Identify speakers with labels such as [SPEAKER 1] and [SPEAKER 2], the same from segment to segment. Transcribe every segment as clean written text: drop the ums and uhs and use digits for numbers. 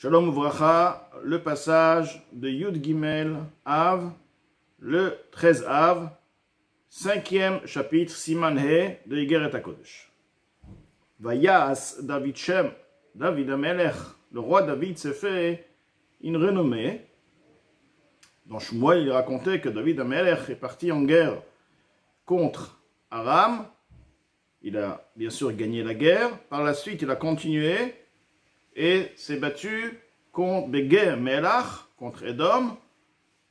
[SPEAKER 1] Shalom Uvracha, le passage de Yud Gimel Av, le 13 Av, 5e chapitre Siman He de Igeret HaKodesh. Vayas David Shem, David Amelech, le roi David s'est fait une renommée. Dans Shmuel, il racontait que David Amelech est parti en guerre contre Aram. Il a bien sûr gagné la guerre. Par la suite, il a continué et s'est battu contre Begeh Melach, contre Edom,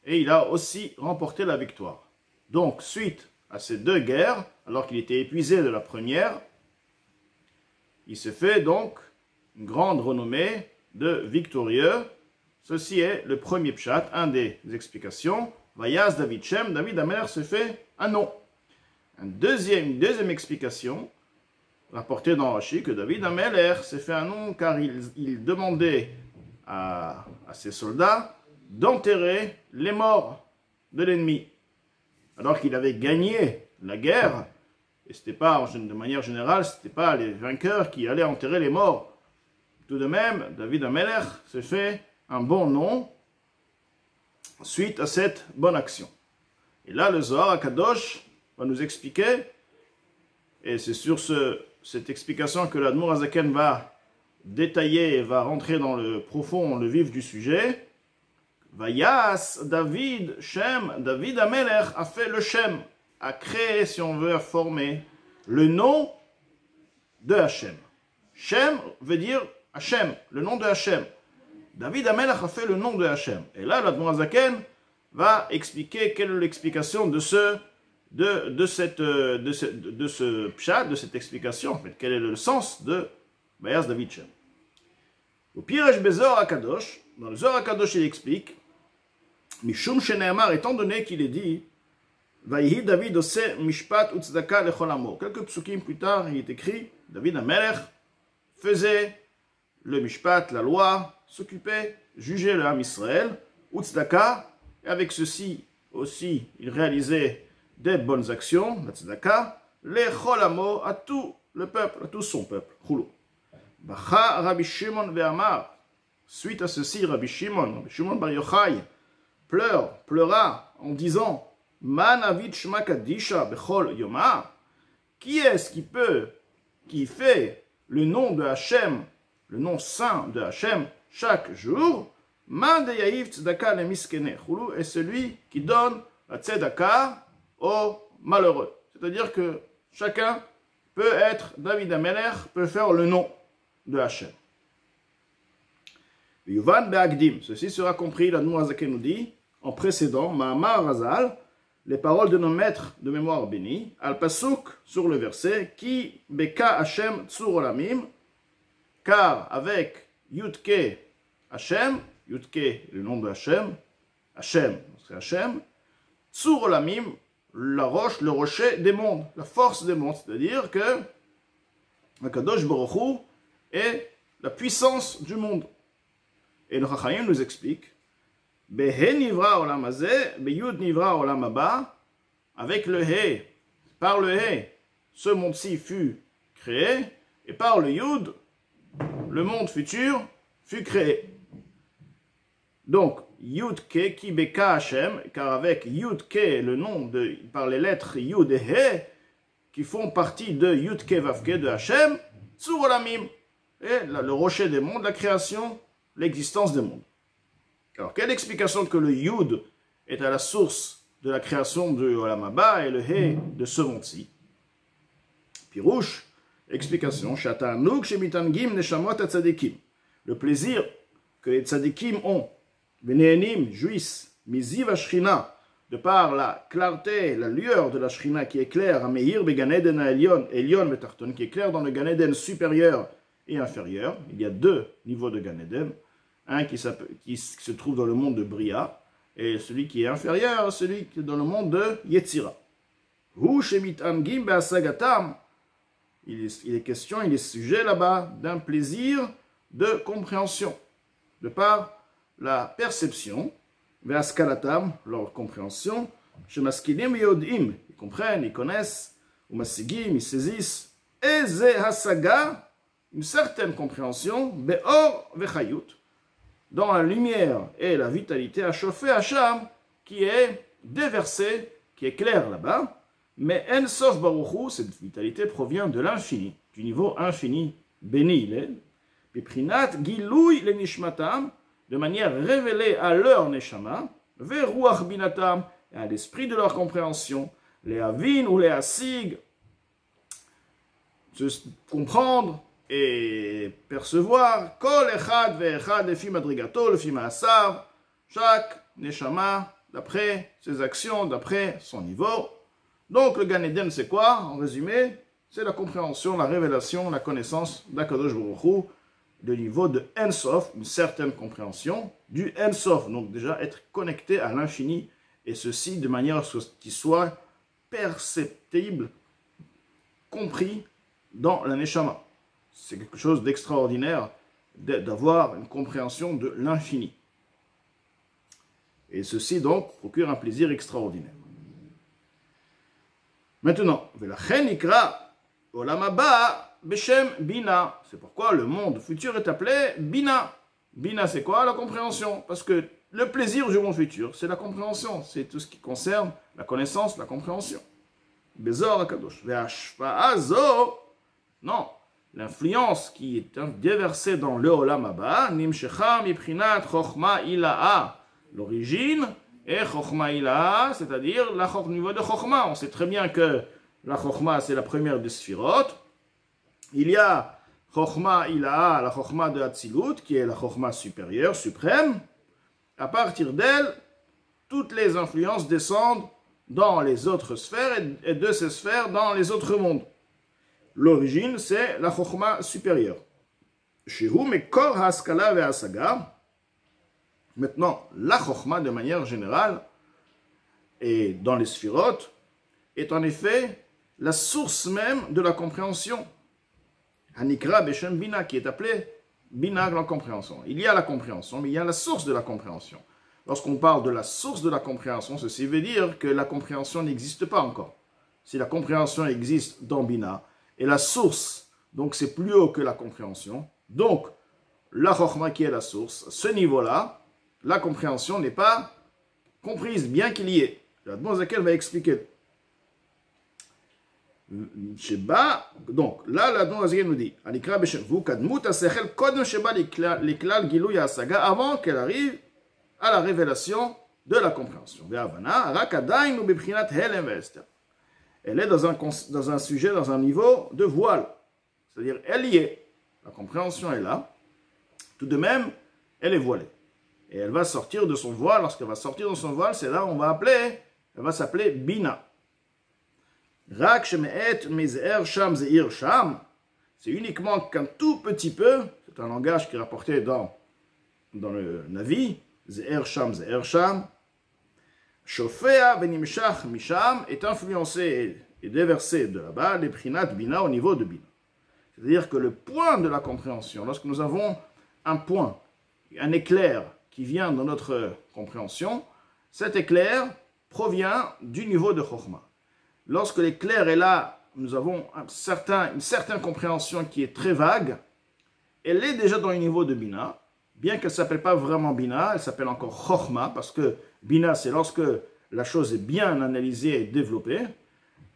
[SPEAKER 1] et il a aussi remporté la victoire. Donc, suite à ces deux guerres, alors qu'il était épuisé de la première, il s'est fait donc une grande renommée de victorieux. Ceci est le premier pshat, un des explications. Vayas David Shem, David Amelech se fait un nom. Une deuxième explication, rapportée dans Rashi, que David Amelech s'est fait un nom car il demandait à ses soldats d'enterrer les morts de l'ennemi. Alors qu'il avait gagné la guerre, et c'était pas, de manière générale, ce n'était pas les vainqueurs qui allaient enterrer les morts. Tout de même, David Amelech s'est fait un bon nom suite à cette bonne action. Et là, le Zohar HaKadosh va nous expliquer, et c'est sur cette explication que l'Admour HaZaken va détailler et va rentrer dans le profond, le vif du sujet. Vayas David Shem, David Amelech a fait le Shem, a créé, si on veut, a formé le nom de Hachem. Shem veut dire Hachem, le nom de Hachem. David Amelech a fait le nom de Hachem. Et là, l'Admour HaZaken va expliquer quelle est l'explication de ce pshat, de cette explication, en fait, quel est le sens de Vayas David Shem. Au Piresh Bezor HaKadosh, dans le Zohar HaKadosh, il explique, Mishum Sheneamar, étant donné qu'il est dit, Vayihi David ose mishpat utzdaka lechol amo. Quelques psukim plus tard, il est écrit, David Amelech faisait le mishpat, la loi, s'occupait, jugeait le Ham Israël, utzdaka, et avec ceci aussi, il réalisait des bonnes actions, la tzedaka, lechol amo, à tout le peuple, à tout son peuple, chulou. Bacha Rabbi Shimon ve'amar, suite à ceci, Rabbi Shimon Bar Yochai, pleura en disant, Man avid shma kadisha bechol yoma, qui est-ce qui fait le nom de Hachem, le nom saint de Hachem, chaque jour, Man de yaïv tzedaka le miskene, chulou, est celui qui donne la tzedaka aux malheureux. C'est-à-dire que chacun peut être, David Amelech peut faire le nom de Hachem. Yuvan be'agdim, ceci sera compris, l'Admour HaZaken nous dit, en précédent, Ma'amar Razal, les paroles de nos maîtres de mémoire bénis, Al-Pasuk, sur le verset, Ki beka Hachem tsur olamim, car avec Yudke Hachem, Yudke, le nom de Hachem, Hachem, c'est Hachem, tsur olamim, la roche, le rocher des mondes, la force des mondes, c'est-à-dire que Akadosh Baruch Hu est la puissance du monde. Et le Chachayim nous explique, Behe nivra olam hazeh, beyud nivra olam haba, avec le He, par le He, ce monde-ci fut créé, et par le Yud, le monde futur fut créé. Donc, Yud Ke ki beka Hashem, car avec Yud Ke, le nom par les lettres Yud et He, qui font partie de Yud Ke Vav Ke de Hashem, Tsur Olamim, et le rocher des mondes, la création, l'existence des mondes. Alors, quelle explication que le Yud est à la source de la création de Olam Haba et le He de ce monde-ci? Pirouche, explication, Shatanuk shemitangim neshamot tzadikim. Le plaisir que les tzadikim ont, Venehenim, jouissent, Miziv Ashrina, de par la clarté, la lueur de la Shrina qui éclaire, Ameir Began Eden à Elion Betarton, qui éclaire dans le Gan Eden supérieur et inférieur. Il y a deux niveaux de Gan Eden. Un qui se trouve dans le monde de Bria, et celui qui est inférieur, celui qui est dans le monde de Yetzira. Hu Shemit Angim Be'asagatam, il est question, il est sujet là-bas d'un plaisir de compréhension, de par la perception, Ve'askalatam, leur compréhension, Shemaskilim Yodim, ils comprennent, ils connaissent, ou Masigim, ils saisissent, Eze Hasaga, une certaine compréhension, Be'or Vechayut, dans la lumière et la vitalité à chauffer Hacham, qui est déversé, qui est clair là-bas, mais En Sof Baruch Hu, cette vitalité provient de l'infini, du niveau infini, béni il est, Biprinat Gilouy le Nishmatam, de manière révélée à leur Neshama, Veruach Binatam, et à l'esprit de leur compréhension, les Avin ou les Asig, se comprendre et percevoir, Kol Echad Ve'echad Lefi Madrigato, Lefi Ma'asav, chaque Neshama, d'après ses actions, d'après son niveau. Donc le Gan Eden c'est quoi? En résumé, c'est la compréhension, la révélation, la connaissance d'Akadosh Baruch Hu, de niveau de En Sof, une certaine compréhension du En Sof, donc déjà être connecté à l'infini, et ceci de manière qui soit perceptible, compris dans la Neshama. C'est quelque chose d'extraordinaire d'avoir une compréhension de l'infini. Et ceci donc procure un plaisir extraordinaire. Maintenant, Velachen Ikra Olam Haba Beshem Bina. C'est pourquoi le monde futur est appelé Bina. Bina, c'est quoi? La compréhension. Parce que le plaisir du monde futur, c'est la compréhension. C'est tout ce qui concerne la connaissance, la compréhension. Bezor Akadosh. Ve'ashpa'azo. Non. L'influence qui est déversée dans le Olam Haba, Nimshecha Miprinat Chochma Ila'a. L'origine est Chochma Ila'a, c'est-à-dire le niveau de Chochma. On sait très bien que la Chochma, c'est la première des Sphirot. Il y a Chochma Ila'a, la Chochma de Hatzilut, qui est la Chochma supérieure, suprême. À partir d'elle, toutes les influences descendent dans les autres sphères et de ces sphères dans les autres mondes. L'origine, c'est la Chochma supérieure. Shehu Mekor Haskala Ve'asaga. Maintenant, la Chochma, de manière générale, et dans les Sphirot, est en effet la source même de la compréhension. Hanikra Beshem Bina, qui est appelée Bina, la compréhension. Il y a la compréhension, mais il y a la source de la compréhension. Lorsqu'on parle de la source de la compréhension, ceci veut dire que la compréhension n'existe pas encore. Si la compréhension existe dans Bina, et la source, donc c'est plus haut que la compréhension, donc la Chochma qui est la source, à ce niveau-là, la compréhension n'est pas comprise, bien qu'il y ait. La Zakel va expliquer. Donc, là, la Zakel nous dit, avant qu'elle arrive à la révélation de la compréhension. Elle est dans un sujet, dans un niveau de voile. C'est-à-dire, elle y est. La compréhension est là. Tout de même, elle est voilée. Et elle va sortir de son voile. Lorsqu'elle va sortir de son voile, c'est là où elle va s'appeler Bina. Rak sheme'et mezer sham zeir sham. C'est uniquement qu'un tout petit peu, c'est un langage qui est rapporté dans le Navi, zeir sham, shofea benimshach misham, est influencé et déversé de là-bas, les prinat Bina au niveau de Bina. C'est-à-dire que le point de la compréhension, lorsque nous avons un point, un éclair, qui vient dans notre compréhension, cet éclair provient du niveau de Chochma. Lorsque l'éclair est là, nous avons une certaine compréhension qui est très vague. Elle est déjà dans le niveau de Bina, bien qu'elle ne s'appelle pas vraiment Bina, elle s'appelle encore Chochma, parce que Bina, c'est lorsque la chose est bien analysée et développée.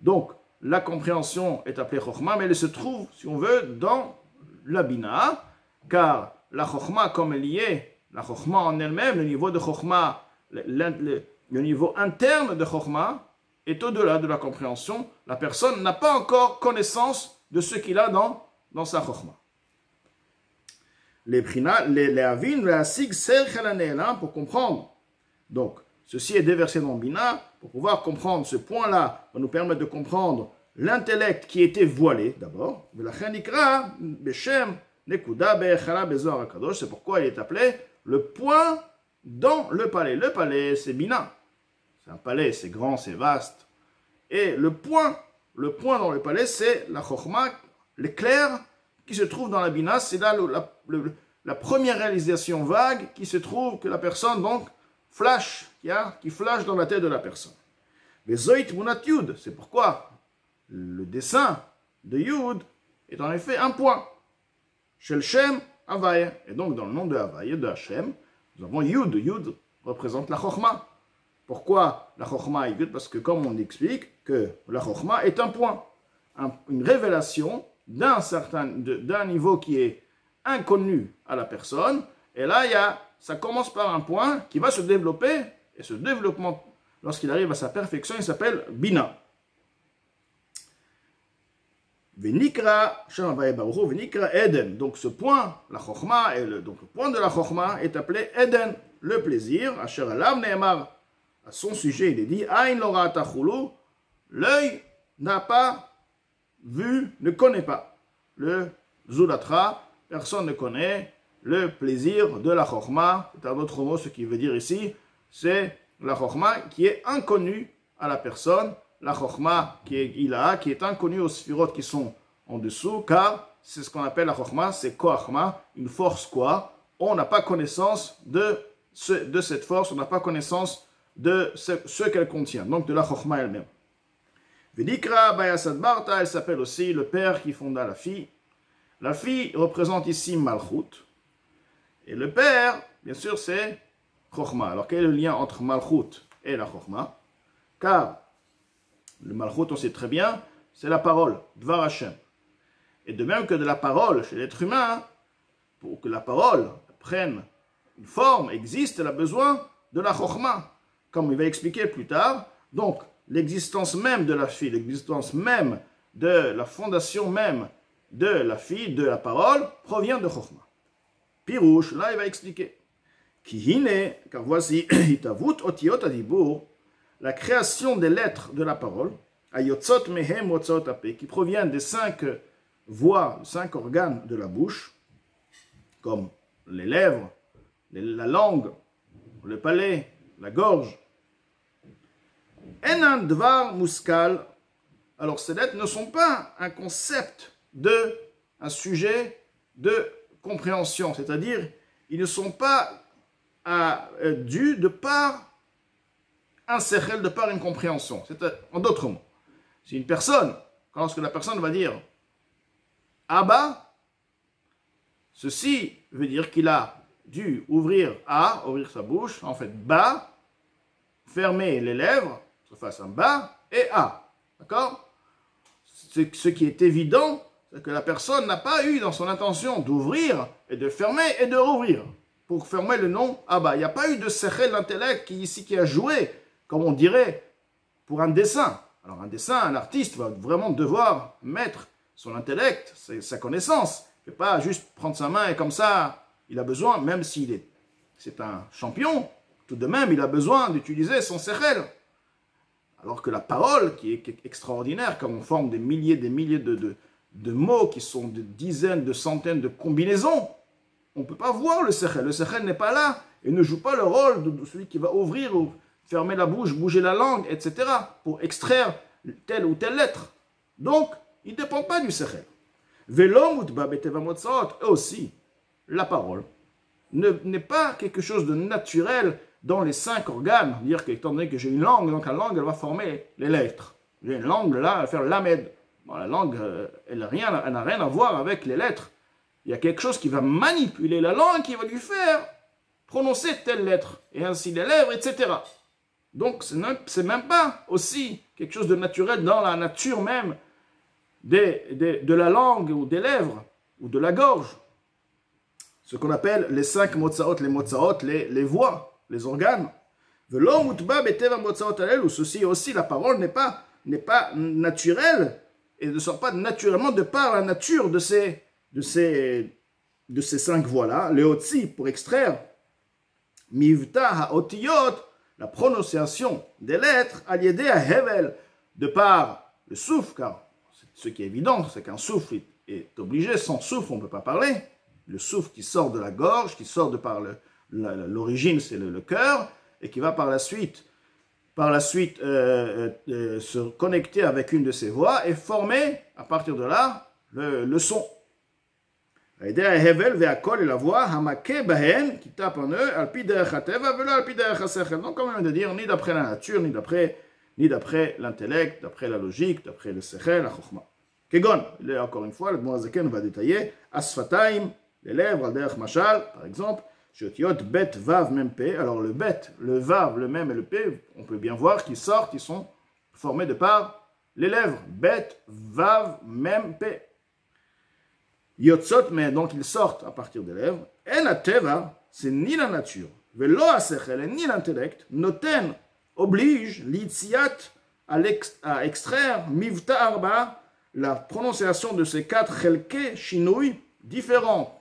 [SPEAKER 1] Donc, la compréhension est appelée Chochma, mais elle se trouve, si on veut, dans la Bina, car la Chochma, comme elle y est, la Chochma en elle-même, le niveau de Chochma, le niveau interne de Chochma, est au-delà de la compréhension. La personne n'a pas encore connaissance de ce qu'il a dans sa Chochma. Les Avin, les Asig, pour comprendre. Donc, ceci est déversé dans Bina, pour pouvoir comprendre ce point-là, va nous permettre de comprendre l'intellect qui était voilé, d'abord. C'est pourquoi il est appelé le point dans le palais. Le palais, c'est Bina. C'est un palais, c'est grand, c'est vaste. Et le point dans le palais, c'est la Chochma, l'éclair qui se trouve dans la Bina. C'est là la première réalisation vague qui se trouve, que la personne, donc, flash, qui flash dans la tête de la personne. Mais Zoït Munat Yud, c'est pourquoi le dessin de Yud est en effet un point. Shel Shem Havaya. Et donc, dans le nom de Havaya, de Hashem, Nous avons Yud. Yud représente la Chokhmah. Pourquoi la Chokhmah est Yud? Parce que comme on explique que la Chokhmah est un point, une révélation d'un niveau qui est inconnu à la personne. Et là, ça commence par un point qui va se développer. Et ce développement, lorsqu'il arrive à sa perfection, il s'appelle Bina. Venikra, Venikra Eden. Donc ce point, la Chokhmah, donc le point de la Chokhmah est appelé Eden, le plaisir. Asher Alav Neemar, à son sujet, il est dit Ain Lora Tachulu, l'œil n'a pas vu, ne connaît pas. Le Zulatra, personne ne connaît le plaisir de la Chokhmah. C'est un autre mot, ce qui veut dire ici, c'est la Chokhmah qui est inconnue à la personne. La Chokhmah qui est inconnue aux Sphirot qui sont en dessous, car c'est ce qu'on appelle la Chokhmah, c'est Koachma, une force quoi. On n'a pas connaissance de cette force, on n'a pas connaissance de ce qu'elle contient, donc de la Chokhmah elle-même. Vedikra Bayasad Barta, elle s'appelle aussi le père qui fonda la fille. La fille représente ici Malchut, et le père, bien sûr, c'est Chokhmah. Alors quel est le lien entre Malchut et la Chokhmah? Car le Malchut, on sait très bien, c'est la parole, Dvar Hashem. Et de même que de la parole chez l'être humain, pour que la parole prenne une forme, existe, elle a besoin de la Chokhmah, comme il va expliquer plus tard. Donc, l'existence même de la fille, l'existence même de la fondation même de la fille, de la parole, provient de Chokhmah. Pirouche, là, il va expliquer. Kihine, car voici, Hitavut Otiot Adibur, la création des lettres de la parole, Ayotzot Mehem Wotzot Ape, qui proviennent des 5 voix, 5 organes de la bouche, comme les lèvres, la langue, le palais, la gorge. Enan Dvar Muskal, alors ces lettres ne sont pas un concept un sujet de compréhension, c'est-à-dire ils ne sont pas dus de par un sechel, de par une compréhension. En d'autres mots, si une personne, lorsque la personne va dire Abba, ceci veut dire qu'il a dû ouvrir sa bouche, en fait Ba, fermer les lèvres, se fasse un Ba et A. D'accord? Ce qui est évident, c'est que la personne n'a pas eu dans son intention d'ouvrir et de fermer et de rouvrir pour fermer le nom Abba. Il n'y a pas eu de sechel d'intellect qui a joué, comme on dirait, pour un dessin. Alors un dessin, un artiste va vraiment devoir mettre son intellect, sa connaissance. Il ne peut pas juste prendre sa main et comme ça, il a besoin, même c'est un champion, tout de même, il a besoin d'utiliser son sechel. Alors que la parole, qui est extraordinaire, comme on forme des milliers de mots qui sont de dizaines, de centaines de combinaisons, on ne peut pas voir le sechel. Le sechel n'est pas là et ne joue pas le rôle de celui qui va ouvrir ou fermer la bouche, bouger la langue, etc. pour extraire telle ou telle lettre. Donc, il ne dépend pas du sechel. Et aussi, la parole n'est pas quelque chose de naturel dans les 5 organes. Dire qu'étant donné que j'ai une langue, donc la langue, elle va former les lettres. J'ai une langue, là, elle va faire lamed. Bon, la langue, elle n'a rien à voir avec les lettres. Il y a quelque chose qui va manipuler la langue, qui va lui faire prononcer telle lettre, et ainsi les lèvres, etc. Donc, c'est même pas aussi quelque chose de naturel dans la nature même de la langue, ou des lèvres, ou de la gorge. Ce qu'on appelle les 5 motzaot, les voix, les organes. Ou ceci aussi, la parole n'est pas naturelle, et ne sort pas naturellement de par la nature de ces 5 voix-là. Les otsi, pour extraire, mivta ha-otiyot, la prononciation des lettres, aliédé à hevel, de par le souffle, car ce qui est évident, c'est qu'un souffle est obligé, sans souffle, on ne peut pas parler. Le souffle qui sort de la gorge, qui sort de par l'origine, c'est le cœur, et qui va par la suite se connecter avec une de ces voix et former, à partir de là, le son. Aider à Hevel, Veakol et la voix, Hamake Bahen, qui tape en eux, Alpi derech hateva, velo alpi derech hasechel. Donc, comme on vient de dire, ni d'après la nature, ni d'après l'intellect, d'après la logique, d'après le sechel, la chokhmah. Kegon, encore une fois, le Moazaken va détailler, Asfataim, les lèvres, al derech mashal, par exemple, Shotiot, bet, vav, même p. Alors le bet, le vav, le même et le p, on peut bien voir qu'ils sortent, ils sont formés de par les lèvres. Bet, vav, même p. Yotzot, mais donc ils sortent à partir des lèvres. En ateva, c'est ni la nature, velo asechel, ni l'intellect, noten, oblige, l'itziat, à extraire, mivta arba, la prononciation de ces quatre chelke, shinui, différentes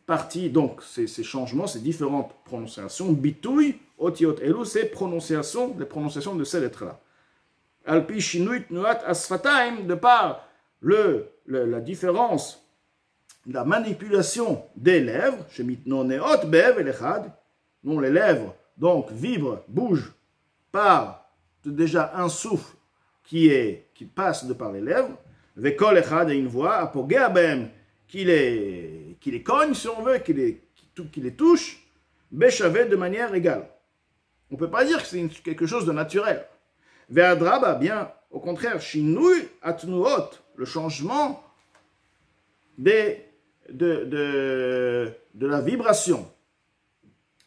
[SPEAKER 1] parties, donc ces changements, ces différentes prononciations, bitui, otiot elu, ces prononciations, les prononciations de ces lettres-là. Alpi shinui tnuat asfataim, de par la différence, la manipulation des lèvres, chez mitnon neot bev et lechad, dont les lèvres donc vibrent, bougent par déjà un souffle qui passe de par les lèvres, vekol echad et une voix, apogea bem, qui les cogne si on veut, qui les touche, béchavé de manière égale. On ne peut pas dire que c'est quelque chose de naturel. Ve'adraba, bien au contraire, shinui atnuot, le changement de la vibration,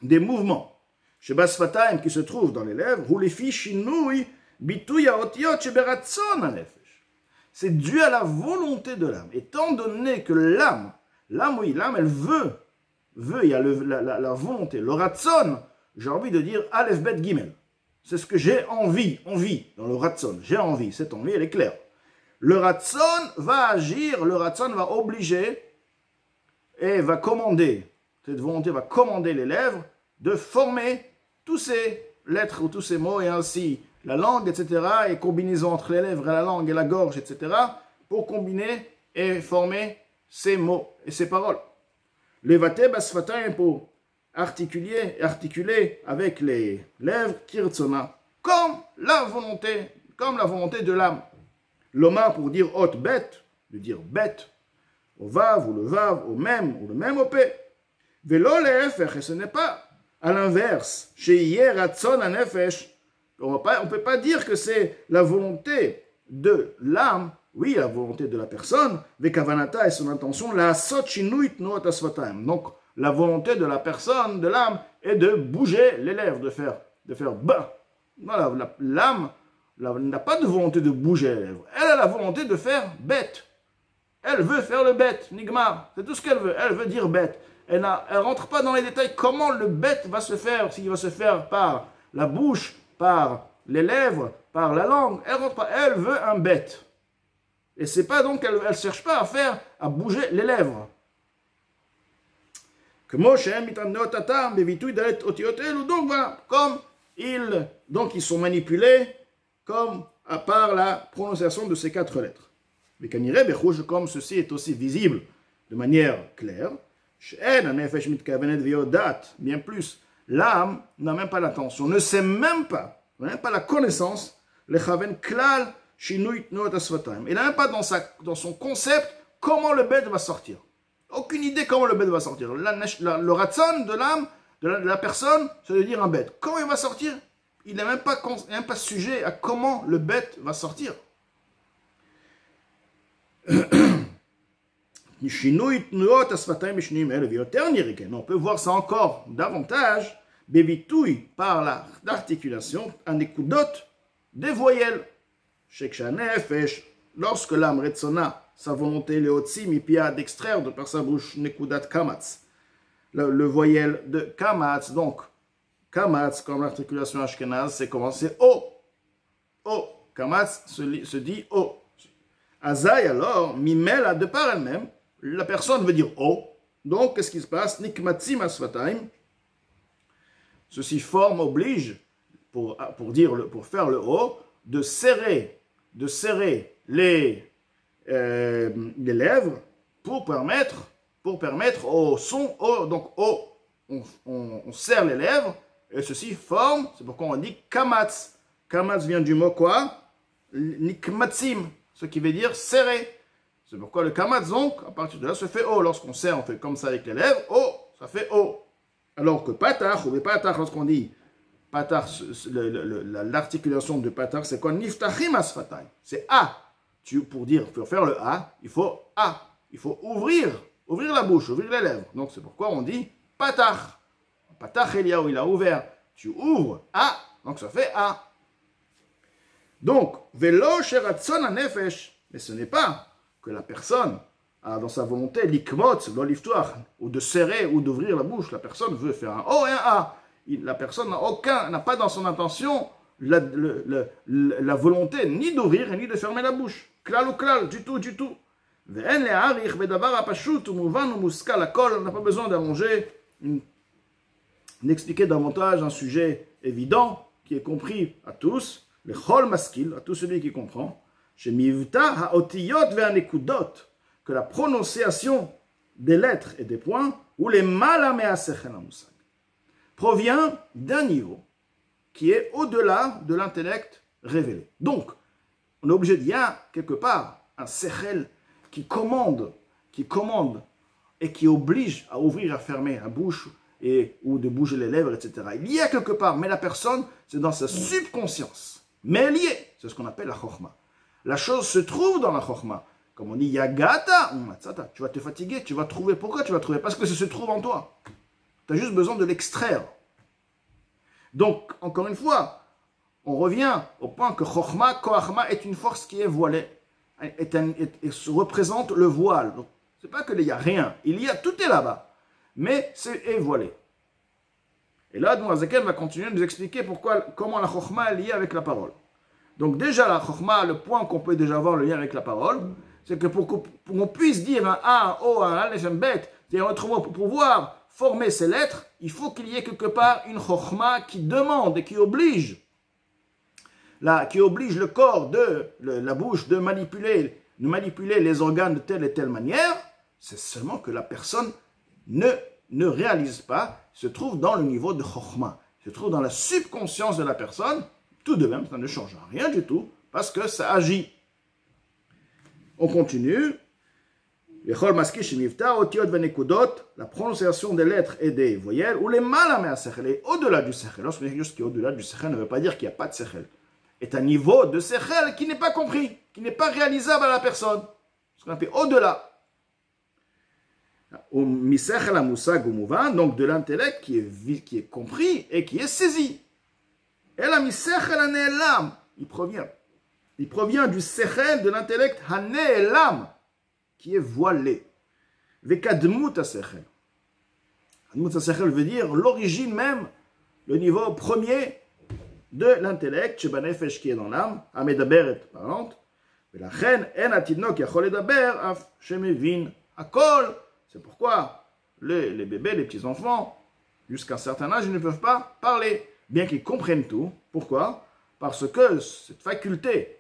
[SPEAKER 1] des mouvements, chez Basfataim qui se trouve dans les lèvres, ou les filles shinui, bituya otiot sheberatzon anefesh. C'est dû à la volonté de l'âme. Étant donné que l'âme, elle veut, il y a la volonté, le ratson, j'ai envie de dire Aleph Bet Gimel. C'est ce que j'ai envie, dans le ratson, j'ai envie, cette envie, elle est claire. Le ratson va agir, le ratson va obliger et va commander, cette volonté va commander les lèvres de former tous ces lettres ou tous ces mots et ainsi la langue, etc. et combinaison entre les lèvres et la langue et la gorge, etc. pour combiner et former ces mots et ces paroles. Levate basfataim pour articuler avec les lèvres, kirtsona, comme la volonté de l'âme. L'oma pour dire hot bête, de dire bête, au vav ou le vav, au même ou le même au p. Velo lefer, et ce n'est pas à l'inverse. Chez hier ratson anefesh, on ne peut pas dire que c'est la volonté de l'âme, oui, la volonté de la personne, vekavanata et son intention, la sot shinuit noat asfataim. Donc, la volonté de la personne, de l'âme, est de bouger les lèvres, de faire ba. Voilà, l'âme n'a pas de volonté de bouger les lèvres. Elle a la volonté de faire bête. Elle veut faire le bête, nigmar. C'est tout ce qu'elle veut. Elle veut dire bête. Elle ne rentre pas dans les détails comment le bête va se faire, s'il va se faire par la bouche, par les lèvres, par la langue. Elle rentre pas. Elle veut un bête. Et c'est pas donc, elle ne cherche pas à bouger les lèvres. Donc voilà, donc ils sont manipulés comme à part la prononciation de ces quatre lettres. Mais comme ceci est aussi visible de manière claire, bien plus, l'âme n'a même pas l'attention, ne sait même pas, n'a même pas la connaissance, il n'a même pas dans son concept comment le bête va sortir. Aucune idée comment le bête va sortir. Le ratson de l'âme, de la personne, c'est de dire un bête. Comment il va sortir? Il n'est même pas sujet à comment le bête va sortir. On peut voir ça encore davantage, par l'articulation, anekudot, des voyelles. Lorsque l'âme retsona, sa volonté leotzi mipia d'extraire de par sa bouche nekudat kamatz, le voyelle de kamatz, donc kamatz comme l'articulation ashkenaz, c'est comment? C'est o. O. Kamatz se dit o. Azaï alors, mimela de par elle-même, la personne veut dire o. Donc qu'est-ce qui se passe? Nikmatzim asfataim. Ceci forme, oblige, pour faire le o, de serrer les lèvres pour permettre au son o. Donc o, on serre les lèvres et ceci forme, c'est pourquoi on dit kamatz. Kamatz vient du mot quoi? Nikmatzim, ce qui veut dire serrer. C'est pourquoi le kamatz donc, à partir de là, se fait o. Lorsqu'on serre, on fait comme ça avec les lèvres, o, ça fait o. Alors que patach, ou patach, lorsqu'on dit patach, l'articulation de patach, c'est quoi? Niftachim asfatay. C'est a. Pour faire le a, il faut a. Il faut ouvrir la bouche, ouvrir les lèvres. Donc c'est pourquoi on dit patach. Patach Eliyahu, il a ouvert. Tu ouvres A, donc ça fait A. Donc, Velo Sheratzon Nefesh, mais ce n'est pas que la personne a dans sa volonté l'ikmot, l'oliftoir, ou de serrer ou d'ouvrir la bouche. La personne veut faire un O et un A. La personne n'a pas dans son intention la volonté ni d'ouvrir ni de fermer la bouche. Klal ou klal, du tout, du tout. On n'a pas besoin d'allonger, d'expliquer davantage un sujet évident qui est compris à tous, le chol maskil, à tout celui qui comprend, chez mivta haotiyot ve'anekudot, que la prononciation des lettres et des points, ou les malameasechel amusag, provient d'un niveau qui est au-delà de l'intellect révélé. Donc, on est obligé d'y avoir quelque part un sechel qui commande et qui oblige à ouvrir et à fermer la bouche ou de bouger les lèvres, etc. Il y a quelque part, mais la personne, c'est dans sa subconscience. Mais elle y est, c'est ce qu'on appelle la chokhma. La chose se trouve dans la chokhma. Comme on dit, yagata ou matzata. Tu vas te fatiguer, tu vas trouver. Pourquoi tu vas trouver? Parce que ça se trouve en toi. Tu as juste besoin de l'extraire. Donc, encore une fois, on revient au point que chokhma, koachma est une force qui est voilée. Et représente le voile. Donc, c'est pas qu'il n'y a rien. Il y a, tout est là-bas. Mais c'est voilé. Et là, Zaken va continuer de nous expliquer comment la chokhma est liée avec la parole. Donc déjà, la chokhma, le point qu'on peut déjà voir le lien avec la parole, c'est que pour qu'on puisse dire un A, un O, un Aleph, un Bet, c'est-à-dire autrement, pour pouvoir former ces lettres, il faut qu'il y ait quelque part une chokhma qui demande et qui oblige le corps de la bouche de manipuler les organes de telle et telle manière. C'est seulement que la personne ne réalise pas, se trouve dans le niveau de chokhma, se trouve dans la subconscience de la personne. Tout de même, ça ne change rien du tout, parce que ça agit. On continue. La prononciation des lettres et des voyelles, ou les malamé sechel, et au-delà du sechel. Lorsqu'on dit juste qui est au-delà du sechel, ne veut pas dire qu'il n'y a pas de sechel. Est un niveau de sechel qui n'est pas compris, qui n'est pas réalisable à la personne. Ce qu'on appelle au-delà. Donc de l'intellect qui est compris et qui est saisi. Et la misechel hane'elam, il provient du sechel de l'intellect hane'elam, qui est voilé. Vekadmut ha-sechel. Kadmut ha-sechel veut dire l'origine même, le niveau premier de l'intellect, shebanefesh qui est dans l'âme, hamedaberet parlante, velachen en atidnok yachol ledaber af shemevin hakol. C'est pourquoi les bébés, les petits-enfants, jusqu'à un certain âge, ils ne peuvent pas parler, bien qu'ils comprennent tout. Pourquoi? Parce que cette faculté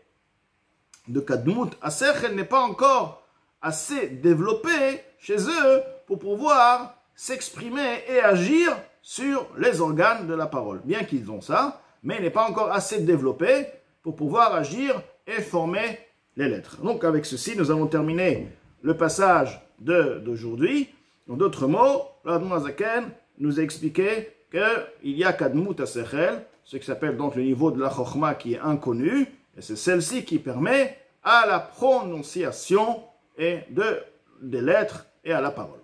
[SPEAKER 1] de kadmut ha-sechel n'est pas encore assez développée chez eux pour pouvoir s'exprimer et agir sur les organes de la parole. Bien qu'ils ont ça, mais il n'est pas encore assez développé pour pouvoir agir et former les lettres. Donc avec ceci, nous avons terminé le passage d'aujourd'hui. En d'autres mots, l'Admon Zaken nous a expliqué qu'il y a kadmut ha-sechel, ce qui s'appelle donc le niveau de la chokhma qui est inconnu, et c'est celle-ci qui permet à la prononciation des lettres et à la parole.